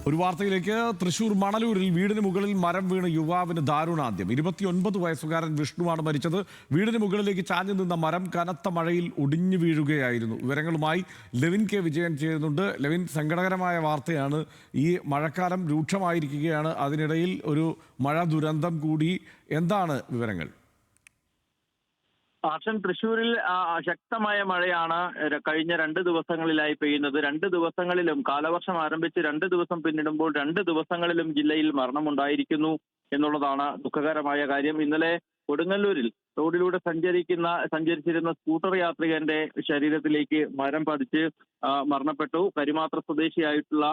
ഒരു വാർത്തയിലേക്ക്. തൃശൂർ മണലൂരിൽ വീടിന് മുകളിൽ മരം വീണ് യുവാവിന് ദാരുണാന്ത്യം. 29 വയസ്സുകാരൻ വിഷ്ണുവാണ് മരിച്ചത്. വീടിന് മുകളിലേക്ക് ചാഞ്ഞു നിന്ന മരം കനത്ത മഴയിൽ ഒടിഞ്ഞു വീഴുകയായിരുന്നു. വിവരങ്ങളുമായി ലെവിൻ കെ വിജയൻ ചേരുന്നുണ്ട്. ലെവിൻ, സങ്കടകരമായ വാർത്തയാണ്. ഈ മഴക്കാലം രൂക്ഷമായിരിക്കുകയാണ്, അതിനിടയിൽ ഒരു മഴ ദുരന്തം കൂടി. എന്താണ് വിവരങ്ങൾ? ആഷൻ, തൃശ്ശൂരിൽ ശക്തമായ മഴയാണ് കഴിഞ്ഞ 2 ദിവസങ്ങളിലായി പെയ്യുന്നത്. 2 ദിവസങ്ങളിലും കാലവർഷം ആരംഭിച്ച് 2 ദിവസം പിന്നിടുമ്പോൾ 2 ദിവസങ്ങളിലും ജില്ലയിൽ മരണമുണ്ടായിരിക്കുന്നു എന്നുള്ളതാണ് ദുഃഖകരമായ കാര്യം. ഇന്നലെ കൊടുങ്ങല്ലൂരിൽ റോഡിലൂടെ സഞ്ചരിച്ചിരുന്ന സ്കൂട്ടർ യാത്രികന്റെ ശരീരത്തിലേക്ക് മരം പതിച്ച് മരണപ്പെട്ടു. കരിമാത്ര സ്വദേശിയായിട്ടുള്ള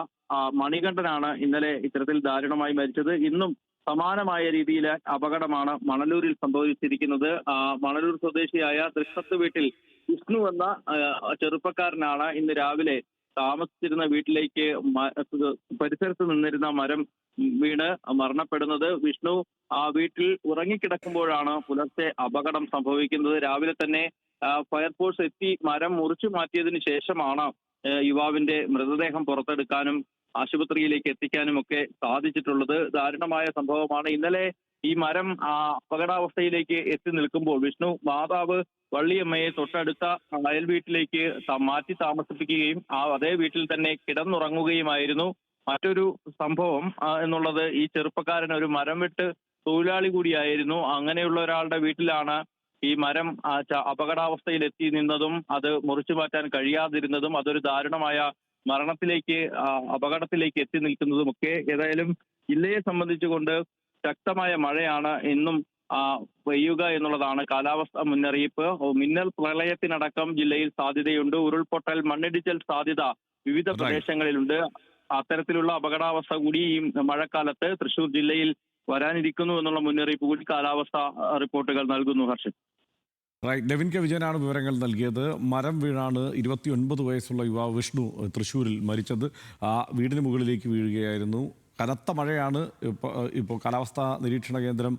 മണികണ്ഠനാണ് ഇന്നലെ ഇത്തരത്തിൽ ദാരുണമായി മരിച്ചത്. ഇന്നും സമാനമായ രീതിയിൽ അപകടമാണ് മണലൂരിൽ സംഭവിച്ചിരിക്കുന്നത്. മണലൂർ സ്വദേശിയായ തൃക്കത്ത് വീട്ടിൽ വിഷ്ണു എന്ന ചെറുപ്പക്കാരനാണ് ഇന്ന് രാവിലെ താമസിച്ചിരുന്ന വീട്ടിലേക്ക് പരിസരത്ത് നിന്നിരുന്ന മരം വീണ് മരണപ്പെടുന്നത്. വിഷ്ണു വീട്ടിൽ ഉറങ്ങിക്കിടക്കുമ്പോഴാണ് പുലർച്ചെ അപകടം സംഭവിക്കുന്നത്. രാവിലെ തന്നെ ഫയർഫോഴ്സ് എത്തി മരം മുറിച്ചു മാറ്റിയതിനു ശേഷമാണ് യുവാവിന്റെ മൃതദേഹം പുറത്തെടുക്കാനും ആശുപത്രിയിലേക്ക് എത്തിക്കാനും ഒക്കെ സാധിച്ചിട്ടുള്ളത്. ദാരുണമായ സംഭവമാണ്. ഇന്നലെ ഈ മരം അപകടാവസ്ഥയിലേക്ക് എത്തി നിൽക്കുമ്പോൾ വിഷ്ണു മാതാവ് വള്ളിയമ്മയെ തൊട്ടടുത്ത അയൽ വീട്ടിലേക്ക് മാറ്റി താമസിപ്പിക്കുകയും അതേ വീട്ടിൽ തന്നെ കിടന്നുറങ്ങുകയുമായിരുന്നു. മറ്റൊരു സംഭവം എന്നുള്ളത്, ഈ ചെറുപ്പക്കാരൻ ഒരു മരം വെട്ട് തൊഴിലാളി കൂടിയായിരുന്നു. അങ്ങനെയുള്ള ഒരാളുടെ വീട്ടിലാണ് ഈ മരം അപകടാവസ്ഥയിൽ എത്തി നിന്നതും അത് മുറിച്ചു മാറ്റാൻ കഴിയാതിരുന്നതും അതൊരു ദാരുണമായ മരണത്തിലേക്ക് അപകടത്തിലേക്ക് എത്തി നിൽക്കുന്നതുമൊക്കെ. ഏതായാലും ജില്ലയെ സംബന്ധിച്ചുകൊണ്ട് ശക്തമായ മഴയാണ് ഇന്നും പെയ്യുക എന്നുള്ളതാണ് കാലാവസ്ഥാ മുന്നറിയിപ്പ്. മിന്നൽ പ്രളയത്തിനടക്കം ജില്ലയിൽ സാധ്യതയുണ്ട്. ഉരുൾപൊട്ടൽ, മണ്ണിടിച്ചൽ സാധ്യത വിവിധ പ്രദേശങ്ങളിലുണ്ട്. അത്തരത്തിലുള്ള അപകടാവസ്ഥ കൂടി ഈ മഴക്കാലത്ത് തൃശൂർ ജില്ലയിൽ വരാനിരിക്കുന്നു എന്നുള്ള മുന്നറിയിപ്പ് കൂടി കാലാവസ്ഥാ റിപ്പോർട്ടുകൾ നൽകുന്നു. ഹർഷൻ. ലെവിൻ കെ വിജയനാണ് വിവരങ്ങൾ നൽകിയത്. മരം വീണാണ് 29 വയസ്സുള്ള യുവാവ് വിഷ്ണു തൃശ്ശൂരിൽ മരിച്ചത്. വീടിന് മുകളിലേക്ക് വീഴുകയായിരുന്നു. കനത്ത മഴയാണ് ഇപ്പോൾ കാലാവസ്ഥാ നിരീക്ഷണ കേന്ദ്രം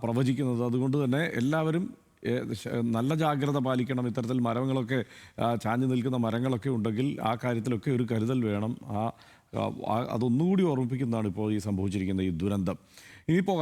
പ്രവചിക്കുന്നത്. അതുകൊണ്ട് തന്നെ എല്ലാവരും നല്ല ജാഗ്രത പാലിക്കണം. ഇത്തരത്തിൽ മരങ്ങളൊക്കെ ചാഞ്ഞു നിൽക്കുന്ന മരങ്ങളൊക്കെ ഉണ്ടെങ്കിൽ ആ കാര്യത്തിലൊക്കെ ഒരു കരുതൽ വേണം. അതൊന്നുകൂടി ഓർമ്മിപ്പിക്കുന്നതാണ് ഇപ്പോൾ ഈ സംഭവിച്ചിരിക്കുന്ന ഈ ദുരന്തം. ഇനിയിപ്പോൾ